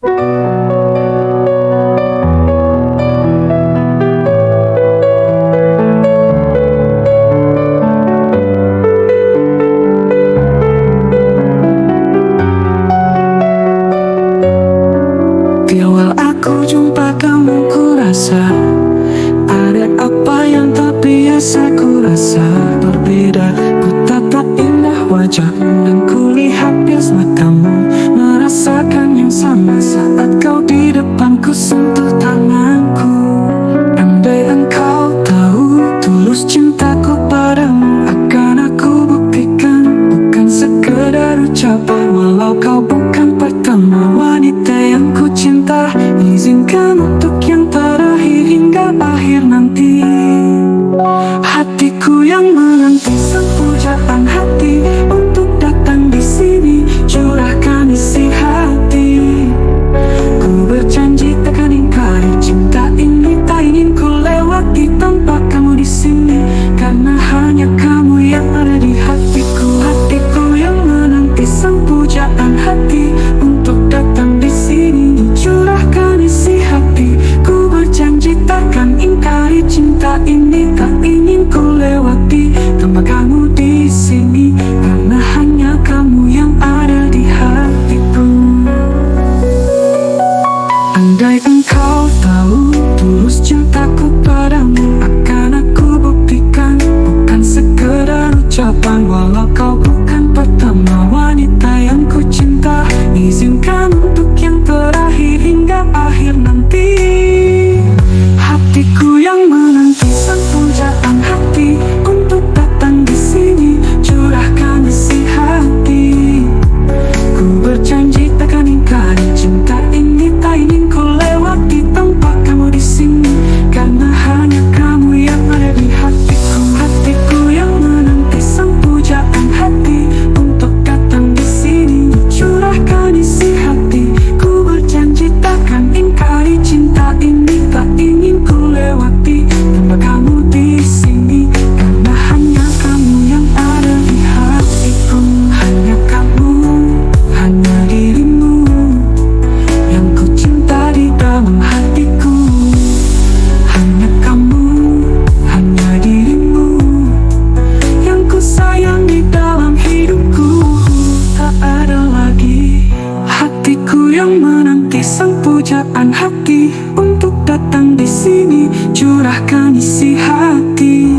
Di awal aku jumpa kamu, ku rasa ada apa yang tak biasa ku rasa. Berbeda, ku tatap indah wajahmu dan ku lihat bias matamu. Merasakan yang sama saat kau di depanku, sentuh tanganku. Andai engkau tahu tulus cintaku padamu, akan aku buktikan, bukan sekedar ucapan. Walau kau bukan pertama wanita yang ku cinta, izinkan untuk yang terakhir hingga akhir nanti. Hatiku yang menanti sang pujaan hati untuk datang di sini, curahkan isi hati. Ku berjanji takkan ingkari cinta ini, tak ingin ku lewati tanpa kamu di sini, karena hanya kamu yang ada di hatiku. Hatiku yang menanti sang pujaan hati untuk datang di sini, curahkan isi hati. Ku berjanji takkan ingkari cinta ini, tak ingin ku lewati tanpa kamu di sini, karena hanya kamu yang ada di hatiku. Andai engkau tahu tulus cintaku padamu, akan aku buktikan, bukan sekedar ucapan. Walau kau bukan pertama wanita yang ku cinta, izinkan untuk yang terakhir hingga akhir nanti. Hatiku yang menanti sang pujaan hati untuk datang di sini, curahkan isi hati. Ku berjanji takkan ingkari cinta ini, tak ingin ku lewati tanpa kamu di sini, karena hanya kamu yang ada di hatiku. Hatiku yang menanti sang pujaan hati untuk datang di sini, curahkan isi hati. Ku berjanji takkan ingkari cinta ini, tak ingin ku lewati tanpa kamu di sini, karena hanya kamu yang ada di hatiku. Hanya kamu, hanya dirimu yang ku cinta di dalam hatiku. Hanya kamu, hanya dirimu yang ku sayang di dalam hidupku. Tak ada lagi. Hatiku yang menanti sang pujaan hati untuk datang di sini, curahkan isi hati.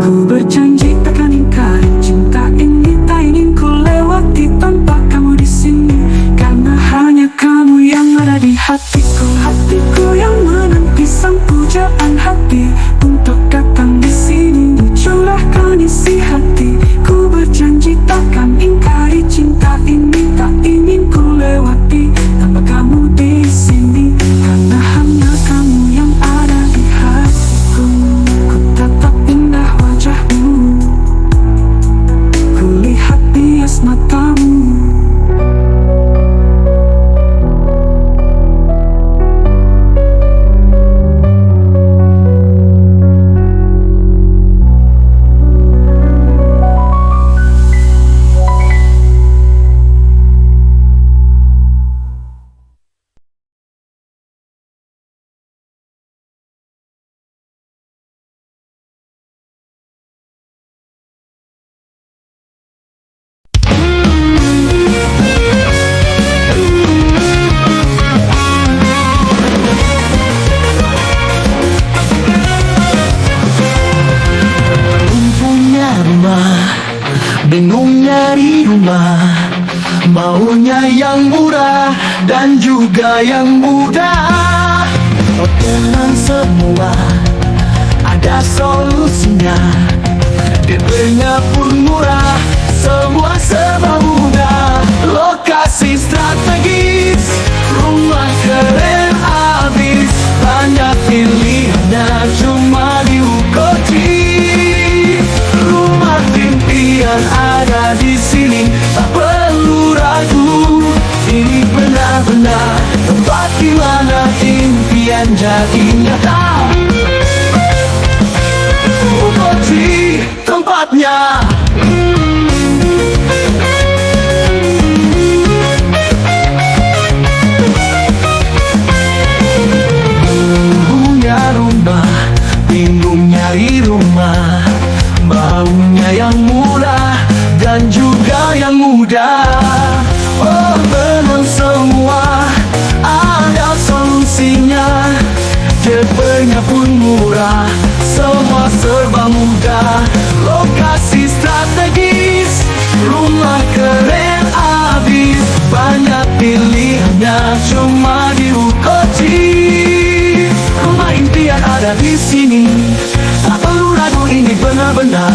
Ku berjanji takkan ingkari cinta ini, tak ingin ku lewati tanpa kamu di sini, karena hanya kamu yang ada di hatiku. Hatiku yang menanti sang pujaan hati untuk datang di sini, curahkan isi hati. Ku berjanji takkan ingkari cinta ini, tak ingin ku lewati tanpa kamu di sini, karena hanya kamu yang ada di hatiku. Ku tatap indah wajahmu, ku lihat bias matamu. Bingung nyari rumah, maunya yang murah dan juga yang mudah. Oh tenang semua, ada solusinya. DP-nya pun murah, semua serba mudah. Lokasi strategis, rumah keren habis, banyak pilihannya cuma di Ukoti. Rumah impian ada di sini, tak perlu ragu. Ini benar-benar tempat di mana impian jadi nyata. Ukoti tempatnya. pilihnya cuma di Ukoji. Rumah impian ada di sini, tak perlu ragu, ini benar-benar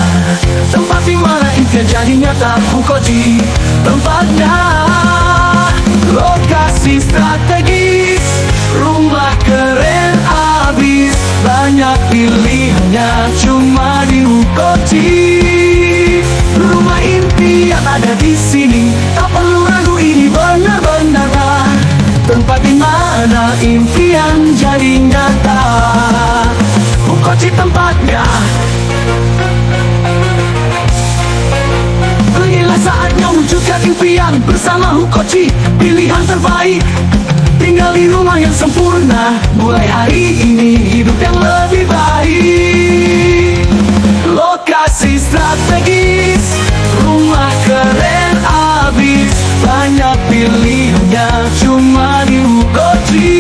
tempat di mana impian jadi nyata. Ukoji tempatnya, lokasi strategis, rumah keren abis, banyak pilihannya cuma di Ukoji. Rumah impian ada di sini, tak perlu ragu, ini benar-benar tempat di mana impian jadi nyata. Ukoji tempatnya. Inilah saatnya wujudkan impian bersama Ukoji, pilihan terbaik. Tinggal di rumah yang sempurna, mulai hari ini hidup yang lebih baik. Lokasi strategis, rumah keren abis, banyak pilihannya cuma di Ukoji.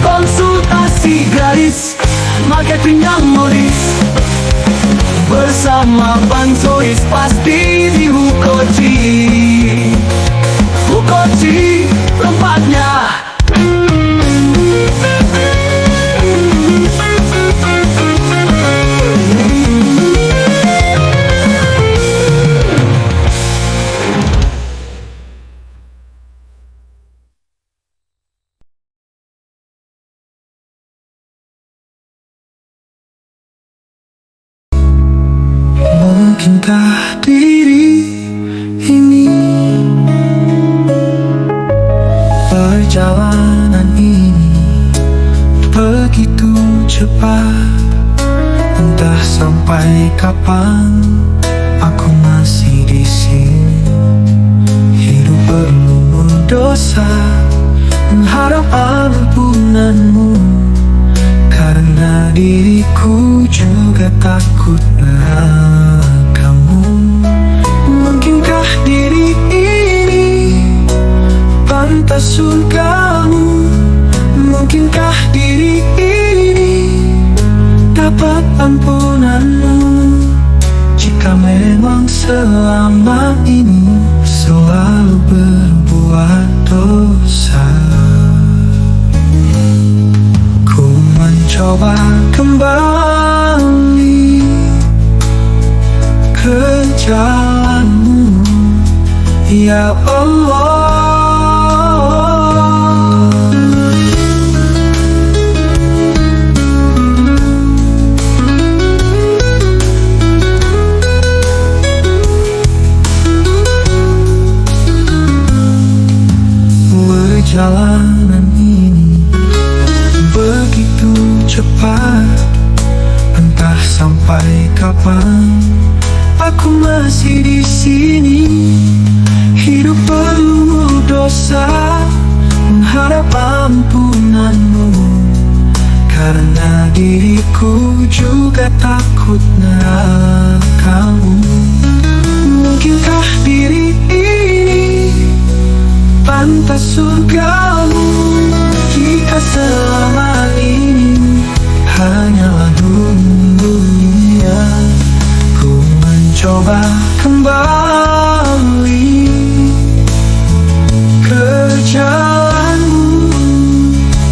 Konsultasi gratis, marketing yang modis, bersama Bang Zois pasti di Ukoji. Ukoji tempatnya. Mungkinkah diri ini, perjalanan ini begitu cepat, entah sampai kapan aku masih di sini. Hidup penuh dosa, mengharap ampunanmu, karena diriku juga takut nerakamu. Mungkinkah diri ini pantas surgamu? Mungkinkah diri ini dapat ampunanmu? Jika memang selama ini selalu berbuat dosa, ku mencoba kembali ke jalanmu, ya Allah. Perjalanan ini begitu cepat, entah sampai kapan aku masih di sini. Hidup penuh dosa, mengharap ampunanmu, karena diriku juga takut nerakamu. Mungkinkah diri ini pantas surgamu? Jika selama ini hanyalah dunia, ku mencoba kembali ke jalanmu,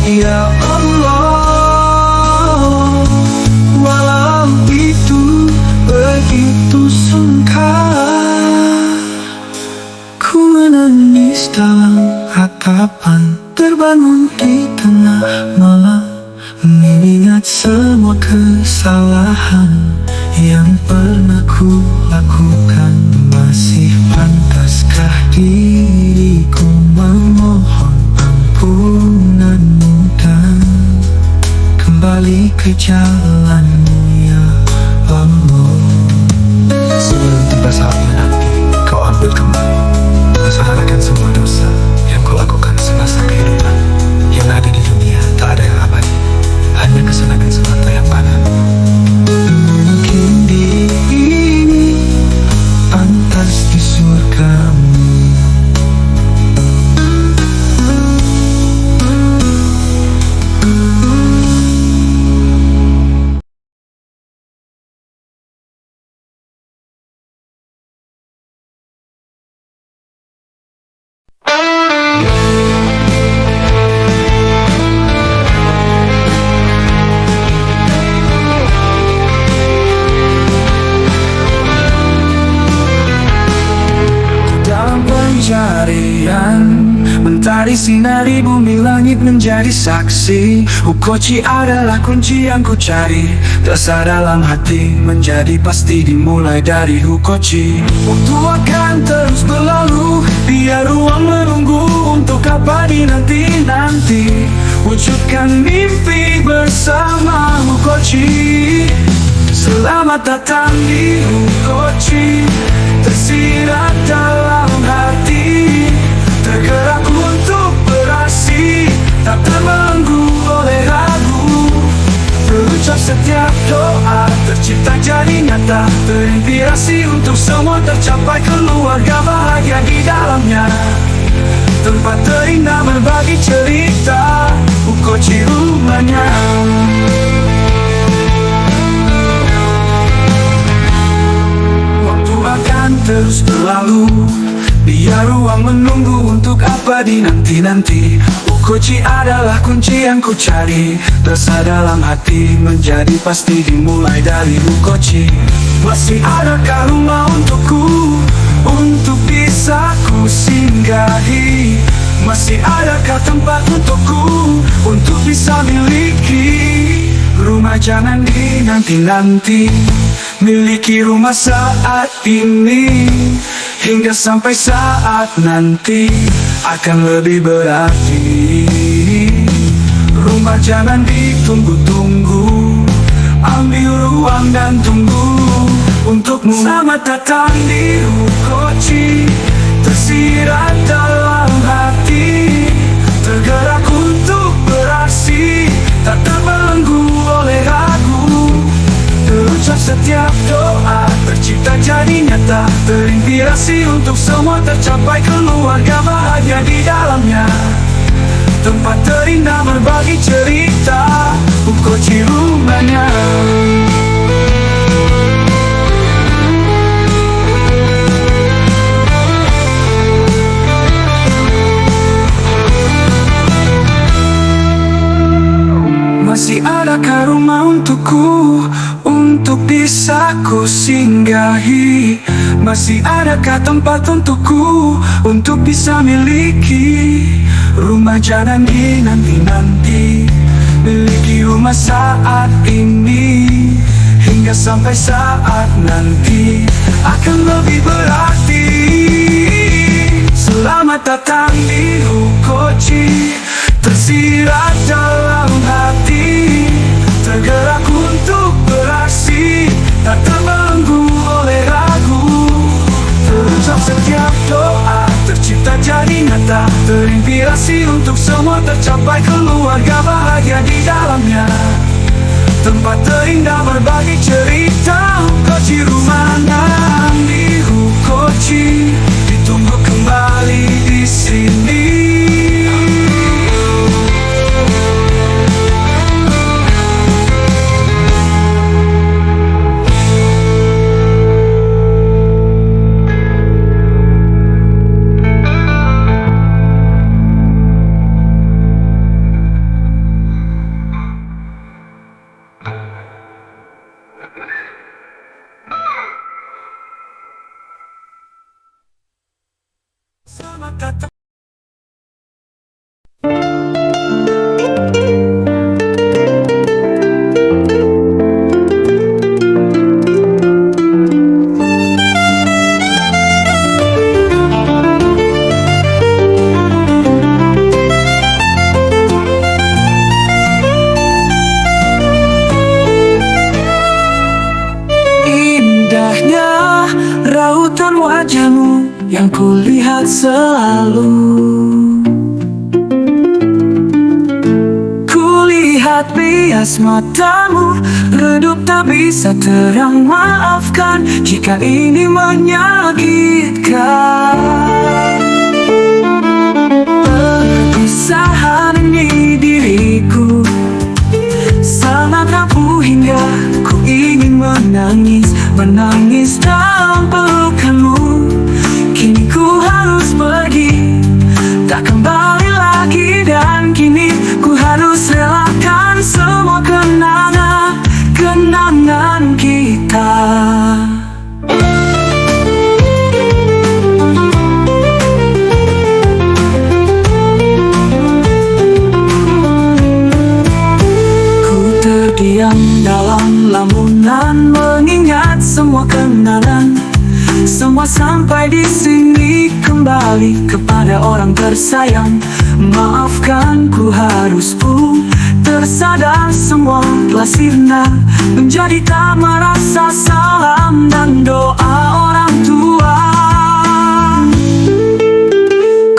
ya Allah. Walau itu begitu sungkar, ku menangis dalam ratapan, terbangun di tengah malam, mengingat semua kesalahan yang pernah ku lakukan. Masih pantaskah diriku memohon ampunanmu dan kembali ke jalanmu, ya Allah. Sebelum tiba saatnya nanti, kau ambil kembali, usahakan semua dosa yang kau lakukan semasa kehidupan. Yang ada di dunia tak ada yang abadi, hanya kesenangan semata yang panas. Mungkin diri ini pantas di surgamu. Matahari sinari bumi langit menjadi saksi. Ukochi adalah kunci yang ku cari. Rasa dalam hati menjadi pasti dimulai dari Ukochi. Waktu akan terus berlalu, biar ruang menunggu. Untuk apa dinanti-nanti, wujudkan mimpi bersama Ukochi. Selamat datang di Ukochi, tersirat dalam hati, tergerak untuk beraksi, tak terbelenggu oleh ragu. Terucap setiap doa, tercipta jadi nyata, terinspirasi untuk semua tercapai, keluarga bahagia di dalamnya. Tempat terindah berbagi cerita, Ukochi rumahnya. Waktu akan terus berlalu, biar ruang menunggu. Untuk apa dinanti-nanti, Ukochi adalah kunci yang ku cari. Rasa dalam hati menjadi pasti dimulai dari Ukochi. Masih adakah rumah untukku, untuk bisa ku singgahi? Masih adakah tempat untukku, untuk bisa miliki rumah jangan dinanti-nanti? Miliki rumah saat ini, hingga sampai saat nanti akan lebih berarti. Rumah jangan ditunggu-tunggu, ambil ruang dan tunggu untukmu. Selamat datang di Ukochi, tersirat dalam hati, tergerak untuk beraksi, tak terbelenggu oleh ragu. Terucap setiap doa, tercipta jadi nyata, terinspirasi untuk semua tercapai, keluarga bahagia di dalamnya. Tempat terindah berbagi cerita, Ukochi rumahnya. Masih adakah rumah untukku, untuk bisa ku singgahi? Masih adakah tempat untukku, untuk bisa miliki rumah jangan dinanti-nanti? Miliki rumah saat ini, hingga sampai saat nanti akan lebih berarti. Selamat datang di Ukochi, tersirat dalam hati, tergerak untuk beraksi, tak terbelenggu oleh ragu. Terucap setiap doa, tercipta jadi nyata, terinspirasi untuk semua tercapai, keluarga bahagia di dalamnya. Tempat terindah berbagi cerita, Ukochi rumahnya. Di Ukochi, ditunggu kembali di sini. Selamat datang. Indahnya rautan wajahmu yang kulihat selalu. Kulihat bias matamu, redup tak bisa terang. Maafkan jika ini menyakitkan. Perpisahan ini diriku sangat rapuh hingga ku ingin menangis. Menangis dalam pelukanmu. Kini ku harus pergi, tak kembali lagi. Dan kini ku harus relakan semua kenangan kita. Semua sampai di sini, kembali kepada orang tersayang. Maafkan, ku harus tersadar semua telah sirna menjadi tak merasa salam dan doa orang tua.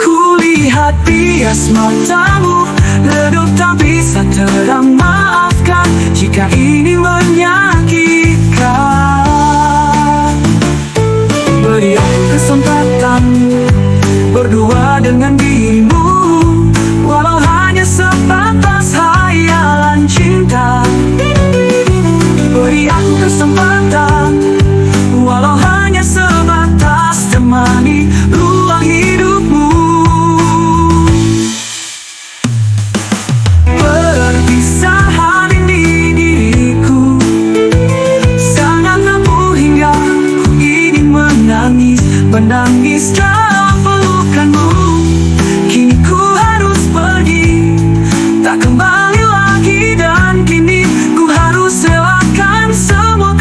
Kulihat bias matamu redup tak bisa terang. Maafkan jika ini menyakitkan. Beri aku kesempatan berdua dengan dirimu, walau hanya sebatas hayalan cinta. Beri aku kesempatan, walau hanya sebatas temani ruang hidupmu. Perpisahan ini diriku sangat rapuh hingga ku ingin menangis. Menangis dalam pelukanmu. Kini ku harus pergi, tak kembali lagi. Dan kini ku harus relakan semua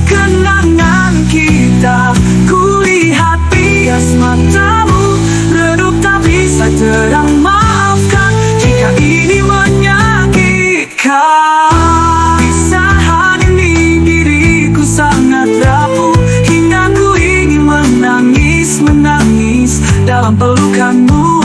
kenangan kita. Kulihat bias matamu redup tak bisa terang. Maafkan jika ini menyakitkan. Pisahan ini diriku sangat rapuh hingga ku ingin menangis dalam pelukanmu.